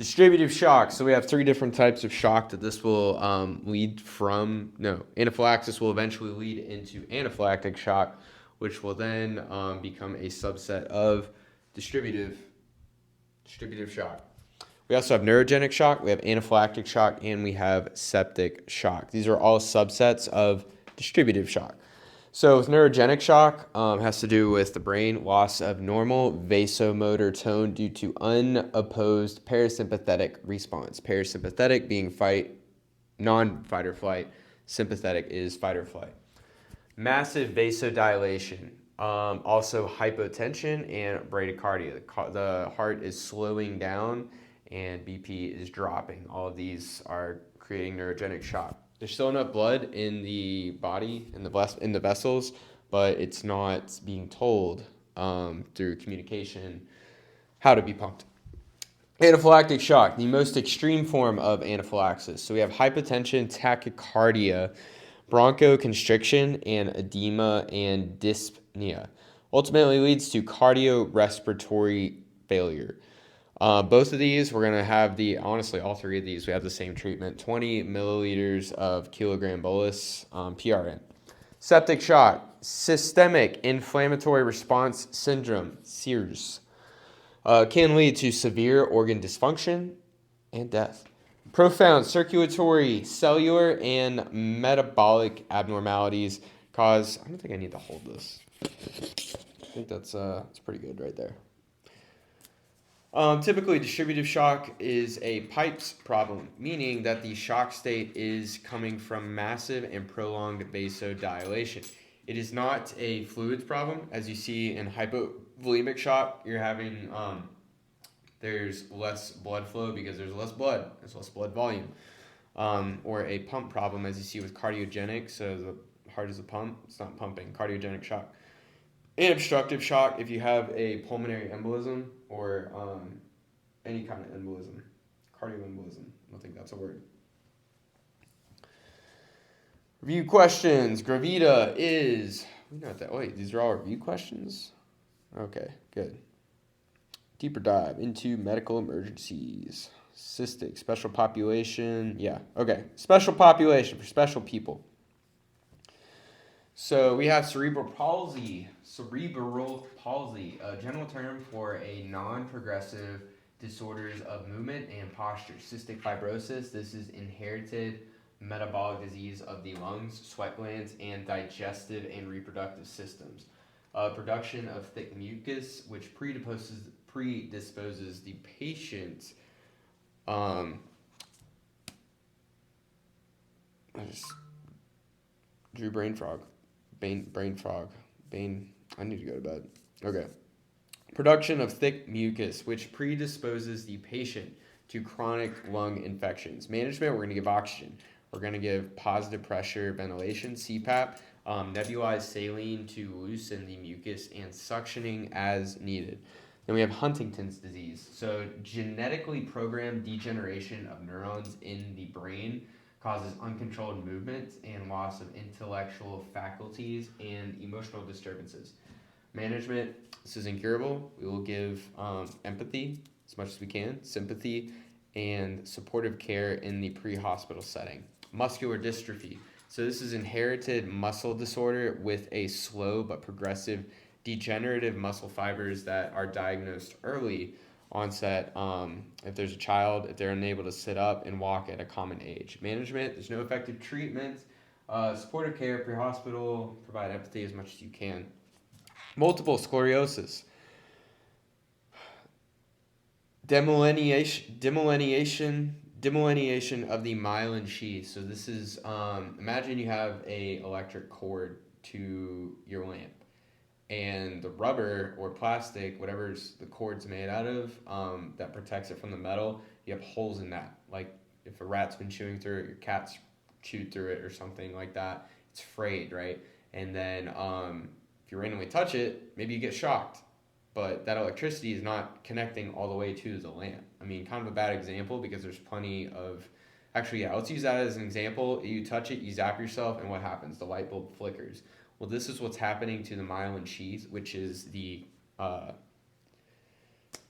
Distributive shock. So we have three different types of shock that this will lead from. No, anaphylaxis will eventually lead into anaphylactic shock, which will then become a subset of distributive shock. We also have neurogenic shock, we have anaphylactic shock, and we have septic shock. These are all subsets of distributive shock. So with neurogenic shock, has to do with the brain loss of normal vasomotor tone due to unopposed parasympathetic response. Parasympathetic being fight, non-fight or flight. Sympathetic is fight or flight. Massive vasodilation, also hypotension and bradycardia. The heart is slowing down and BP is dropping. All of these are creating neurogenic shock. There's still enough blood in the body, in the vessels, but it's not being told through communication how to be pumped. Anaphylactic shock, the most extreme form of anaphylaxis. So we have hypotension, tachycardia, bronchoconstriction, and edema and dyspnea. Ultimately leads to cardiorespiratory failure. Both of these, we're going to have honestly, all three of these, we have the same treatment, 20 milliliters of kilogram bolus PRN. Septic shock, systemic inflammatory response syndrome, SIRS, can lead to severe organ dysfunction and death. Profound circulatory, cellular, and metabolic abnormalities cause. I don't think I need to hold this. I think that's pretty good right there. Typically, distributive shock is a pipes problem, meaning that the shock state is coming from massive and prolonged vasodilation. It is not a fluids problem, as you see in hypovolemic shock. You're having there's less blood flow because there's less blood. There's less blood volume. Or a pump problem, as you see with cardiogenic. So the heart is a pump. It's not pumping. Cardiogenic shock. And obstructive shock, if you have a pulmonary embolism or any kind of embolism, cardioembolism. I don't think that's a word. Review questions. Gravita is. Wait, these are all review questions? Okay, good. Deeper dive into medical emergencies. Cystic, special population. Yeah, okay. Special population for special people. So we have cerebral palsy. Cerebral palsy, a general term for a non-progressive disorders of movement and posture. Cystic fibrosis, this is inherited metabolic disease of the lungs, sweat glands, and digestive and reproductive systems. Production of thick mucus, which predisposes the patient. I just drew brain frog. I need to go to bed. Okay. Production of thick mucus, which predisposes the patient to chronic lung infections. Management, we're going to give oxygen. We're going to give positive pressure ventilation, CPAP, nebulized saline to loosen the mucus, and suctioning as needed. Then we have Huntington's disease. So genetically programmed degeneration of neurons in the brain causes uncontrolled movement and loss of intellectual faculties and emotional disturbances. Management, this is incurable. We will give empathy as much as we can, sympathy, and supportive care in the pre-hospital setting. Muscular dystrophy. So this is inherited muscle disorder with a slow but progressive degenerative muscle fibers that are diagnosed early onset. If there's a child, if they're unable to sit up and walk at a common age. Management, there's no effective treatment. Supportive care, pre-hospital, provide empathy as much as you can. Multiple sclerosis. Demyelination of the myelin sheath. So this is, imagine you have a electric cord to your lamp, and the rubber or plastic, whatever the cord's made out of, that protects it from the metal, you have holes in that. Like if a rat's been chewing through it, your cat's chewed through it or something like that, it's frayed, right? And then if you randomly touch it, maybe you get shocked, but that electricity is not connecting all the way to the lamp. I mean, kind of a bad example because there's plenty of, actually, yeah, let's use that as an example. You touch it, you zap yourself, and what happens? The light bulb flickers. Well, this is what's happening to the myelin sheath, which is the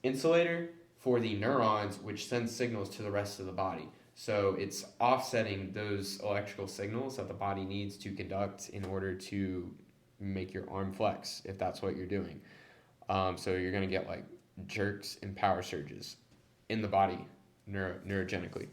insulator for the neurons, which send signals to the rest of the body. So it's offsetting those electrical signals that the body needs to conduct in order to make your arm flex, if that's what you're doing. So you're going to get like jerks and power surges in the body neurogenically.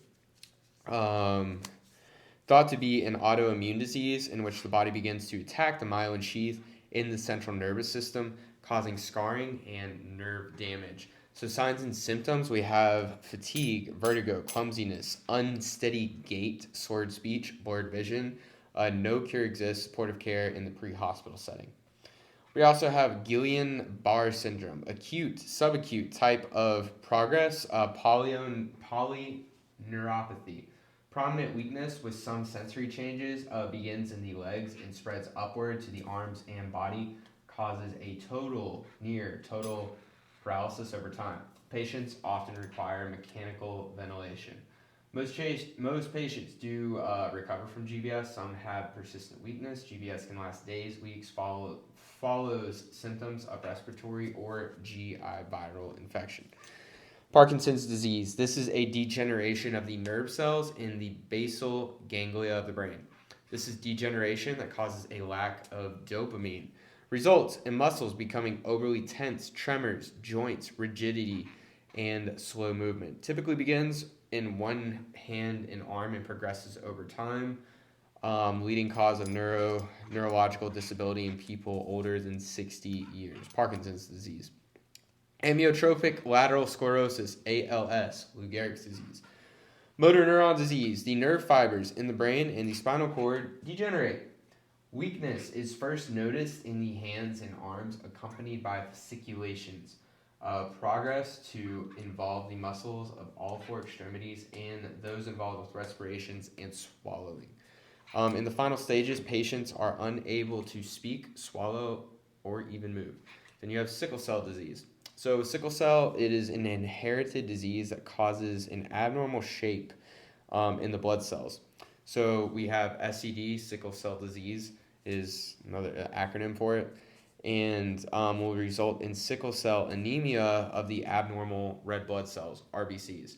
Thought to be an autoimmune disease in which the body begins to attack the myelin sheath in the central nervous system, causing scarring and nerve damage. So signs and symptoms, we have fatigue, vertigo, clumsiness, unsteady gait, slurred speech, blurred vision. No cure exists, supportive care in the pre-hospital setting. We also have Guillain-Barré syndrome, acute, subacute type of progress, polyneuropathy. Prominent weakness with some sensory changes begins in the legs and spreads upward to the arms and body, causes a near total paralysis over time. Patients often require mechanical ventilation. Most patients do recover from GBS. Some have persistent weakness. GBS can last days, weeks, follows symptoms of respiratory or GI viral infection. Parkinson's disease. This is a degeneration of the nerve cells in the basal ganglia of the brain. This is degeneration that causes a lack of dopamine. Results in muscles becoming overly tense, tremors, joints, rigidity, and slow movement. Typically begins in one hand and arm and progresses over time. Leading cause of neurological disability in people older than 60 years. Parkinson's disease. Amyotrophic lateral sclerosis, ALS, Lou Gehrig's disease. Motor neuron disease. The nerve fibers in the brain and the spinal cord degenerate. Weakness is first noticed in the hands and arms, accompanied by fasciculations. Progress to involve the muscles of all four extremities and those involved with respirations and swallowing. In the final stages, patients are unable to speak, swallow, or even move. Then you have sickle cell disease. So sickle cell, it is an inherited disease that causes an abnormal shape in the blood cells. So we have SCD, sickle cell disease, is another acronym for it, and will result in sickle cell anemia of the abnormal red blood cells, RBCs.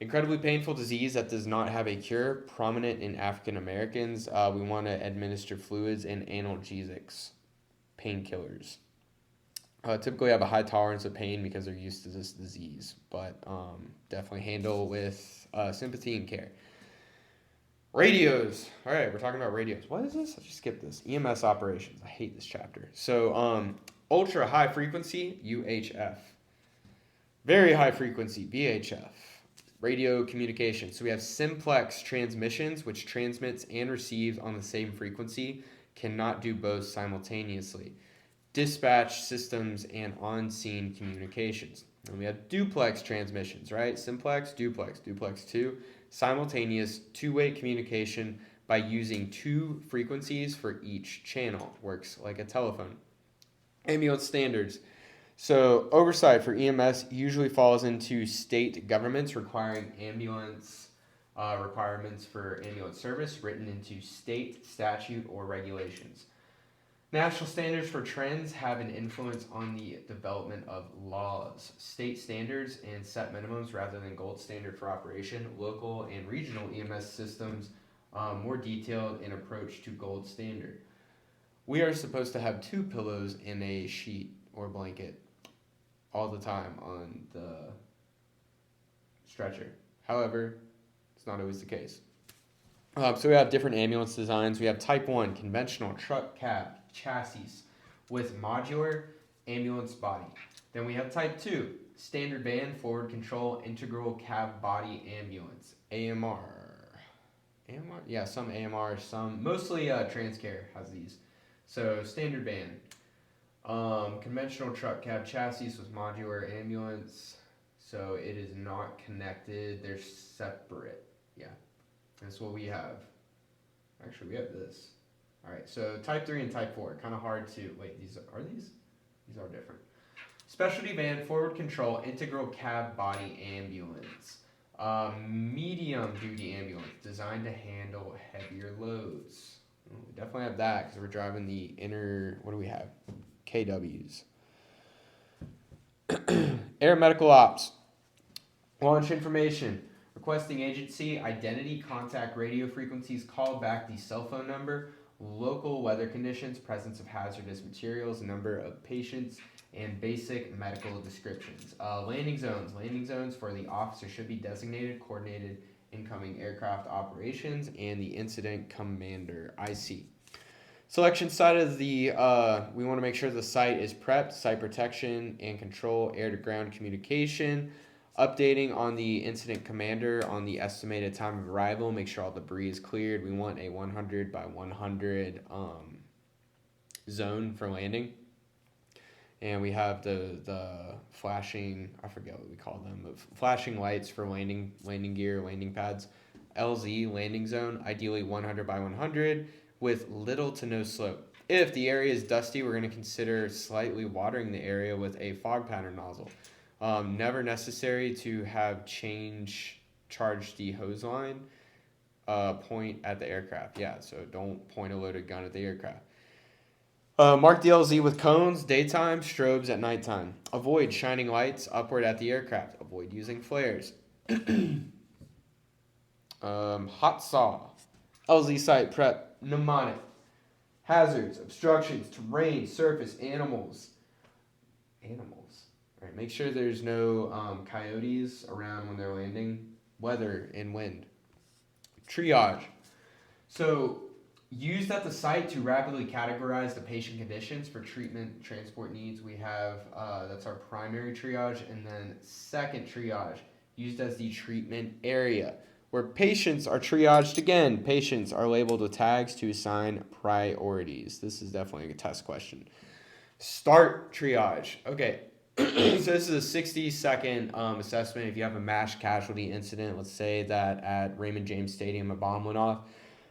Incredibly painful disease that does not have a cure, prominent in African Americans. We want to administer fluids and analgesics, painkillers. Typically have a high tolerance of pain because they're used to this disease, but definitely handle with sympathy and care. Radios. All right, we're talking about radios. What is this? I just skipped this. EMS operations. I hate this chapter. So ultra high frequency, UHF. Very high frequency, VHF. Radio communication. So we have simplex transmissions, which transmits and receives on the same frequency, cannot do both simultaneously. Dispatch systems and on-scene communications. And we have duplex transmissions, right? Simplex, duplex 2, simultaneous two-way communication by using two frequencies for each channel. Works like a telephone. Ambulance standards. So oversight for EMS usually falls into state governments requiring ambulance requirements for ambulance service written into state statute or regulations. National standards for trends have an influence on the development of laws. State standards and set minimums rather than gold standard for operation. Local and regional EMS systems more detailed in approach to gold standard. We are supposed to have 2 pillows in a sheet or blanket all the time on the stretcher. However, it's not always the case. So we have different ambulance designs. We have type 1, conventional truck cab chassis with modular ambulance body. Then we have type 2, standard van forward control integral cab body ambulance, AMR. AMR? Yeah, some AMR, some, mostly Transcare has these. So standard van. Conventional truck cab chassis with modular ambulance. So it is not connected. They're separate. Yeah. That's what we have. Actually, we have this. All right. So type 3 and type 4. Kind of hard to... Wait, these are these? These are different. Specialty van, forward control, integral cab body ambulance. Medium duty ambulance designed to handle heavier loads. We definitely have that because we're driving the inner... What do we have? KWs. Air medical ops. Launch information. Requesting agency identity, contact radio frequencies, call back the cell phone number, local weather conditions, presence of hazardous materials, number of patients, and basic medical descriptions. Landing zones. Landing zones for the officer should be designated, coordinated incoming aircraft operations, and the incident commander, IC. Selection site of the, we want to make sure the site is prepped, site protection and control, air to ground communication, updating on the incident commander on the estimated time of arrival, make sure all debris is cleared. We want a 100 by 100 zone for landing. And we have the flashing, I forget what we call them, but flashing lights for landing gear, landing pads. LZ, landing zone, ideally 100 by 100 with little to no slope. If the area is dusty, we're going to consider slightly watering the area with a fog pattern nozzle. Never necessary to have charge the hose line, point at the aircraft. Yeah, so don't point a loaded gun at the aircraft. Mark the LZ with cones, daytime, strobes at nighttime. Avoid shining lights upward at the aircraft. Avoid using flares. Hot saw. LZ site prep, mnemonic. Hazards, obstructions, terrain, surface, animals. All right, make sure there's no coyotes around when they're landing. Weather and wind. Triage. So, used at the site to rapidly categorize the patient conditions for treatment transport needs. We have, that's our primary triage, and then second triage, used as the treatment area. Where patients are triaged again, patients are labeled with tags to assign priorities. This is definitely a test question. Start triage. Okay, so this is a 60-second assessment. If you have a mass casualty incident, let's say that at Raymond James Stadium a bomb went off,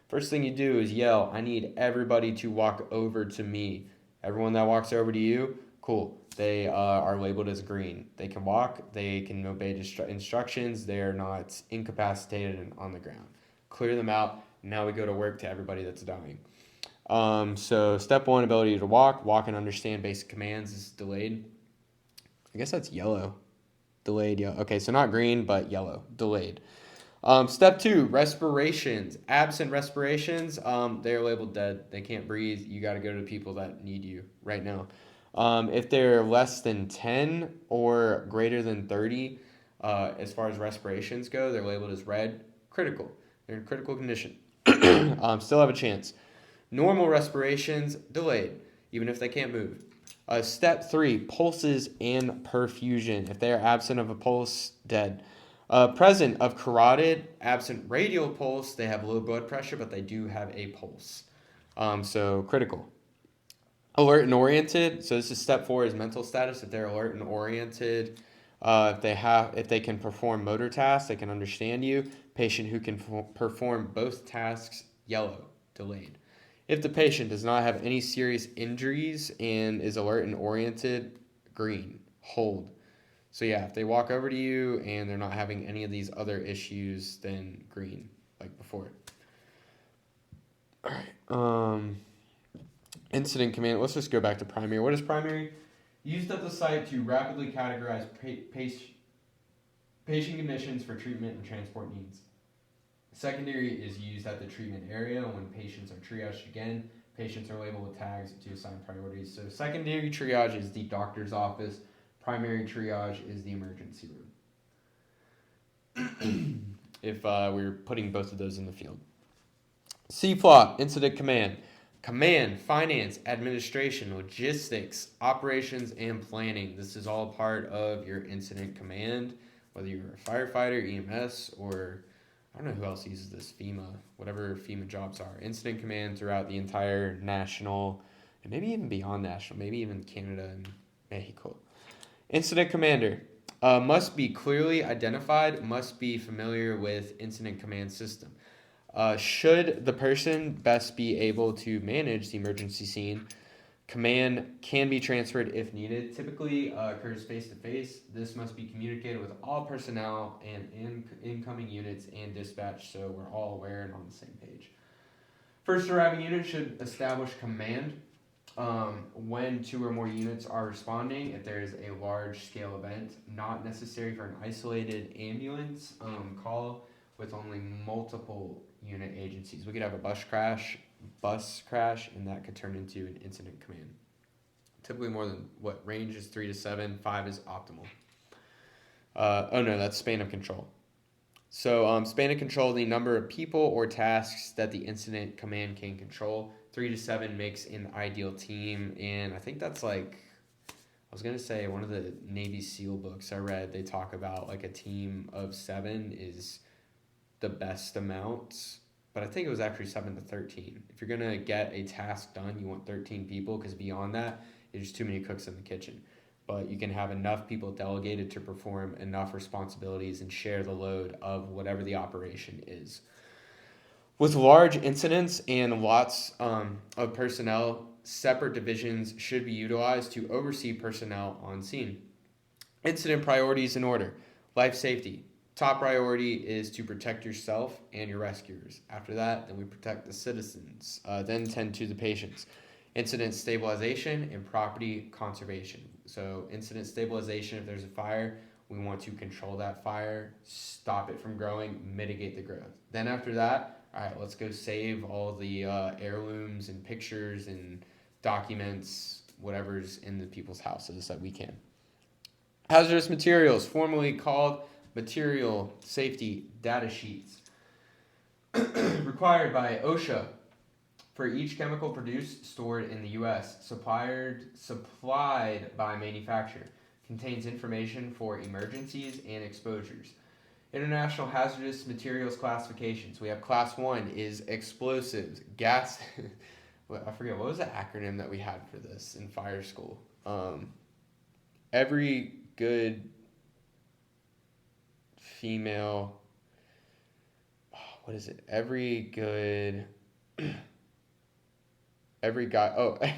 first thing you do is yell, I need everybody to walk over to me. Everyone that walks over to you, cool. They are labeled as green. They can walk, they can obey instructions, they are not incapacitated and on the ground. Clear them out. Now we go to work to everybody that's dying. So step one, ability to walk and understand basic commands is delayed. I guess that's yellow. Delayed, yellow. Okay, so not green, but yellow. Delayed. Step two, respirations. Absent respirations, they're labeled dead. They can't breathe. You got to go to the people that need you right now. If they're less than 10 or greater than 30, as far as respirations go, they're labeled as red, critical. They're in critical condition. Still have a chance. Normal respirations, delayed, even if they can't move. Step three, pulses and perfusion. If they are absent of a pulse, dead. Present of carotid, absent radial pulse, they have low blood pressure, but they do have a pulse. So critical. Alert and oriented. So this is step four is mental status. If they're alert and oriented, if they can perform motor tasks, they can understand you. Patient who can perform both tasks, yellow, delayed. If the patient does not have any serious injuries and is alert and oriented, green, hold. So yeah, if they walk over to you and they're not having any of these other issues, then green, like before. All right. Incident command. Let's just go back to primary. What is primary? Used at the site to rapidly categorize patient conditions for treatment and transport needs. Secondary is used at the treatment area when patients are triaged again. Patients are labeled with tags to assign priorities. So secondary triage is the doctor's office. Primary triage is the emergency room. If we're putting both of those in the field. CFLOP, incident command. Command, finance, administration, logistics, operations, and planning. This is all part of your incident command, whether you're a firefighter, EMS, or I don't know who else uses this, FEMA, whatever FEMA jobs are. Incident command throughout the entire national, and maybe even beyond national, maybe even Canada and Mexico. Incident commander must be clearly identified, must be familiar with incident command system. Should the person best be able to manage the emergency scene, command can be transferred if needed. Typically occurs face-to-face. This must be communicated with all personnel and incoming units and dispatch so we're all aware and on the same page. First arriving unit should establish command. When two or more units are responding, if there is a large scale event, not necessary for an isolated ambulance call with only multiple unit agencies. We could have a bus crash, and that could turn into an incident command. Typically, more than what range is 3 to 7, 5 is optimal. Oh no, that's span of control. So, span of control, the number of people or tasks that the incident command can control. 3 to 7 makes an ideal team, and I think that's like, I was gonna say one of the Navy SEAL books I read. They talk about like a team of 7 is the best amount, but I think it was actually 7 to 13. If you're gonna get a task done, you want 13 people because beyond that, there's too many cooks in the kitchen. But you can have enough people delegated to perform enough responsibilities and share the load of whatever the operation is. With large incidents and lots of personnel, separate divisions should be utilized to oversee personnel on scene. Incident priorities in order: life safety. Top priority is to protect yourself and your rescuers. After that, then we protect the citizens, then tend to the patients. Incident stabilization and property conservation. So, incident stabilization, if there's a fire, we want to control that fire, stop it from growing, mitigate the growth. Then, after that, all right, let's go save all the heirlooms and pictures and documents, whatever's in the people's houses that we can. Hazardous materials, formerly called material safety data sheets, required by OSHA for each chemical produced, stored in the U.S., supplied by manufacturer, contains information for emergencies and exposures. International hazardous materials classifications. We have class 1 is explosives, gas. I forget, what was the acronym that we had for this in fire school? Every good female, what is it? Every guy,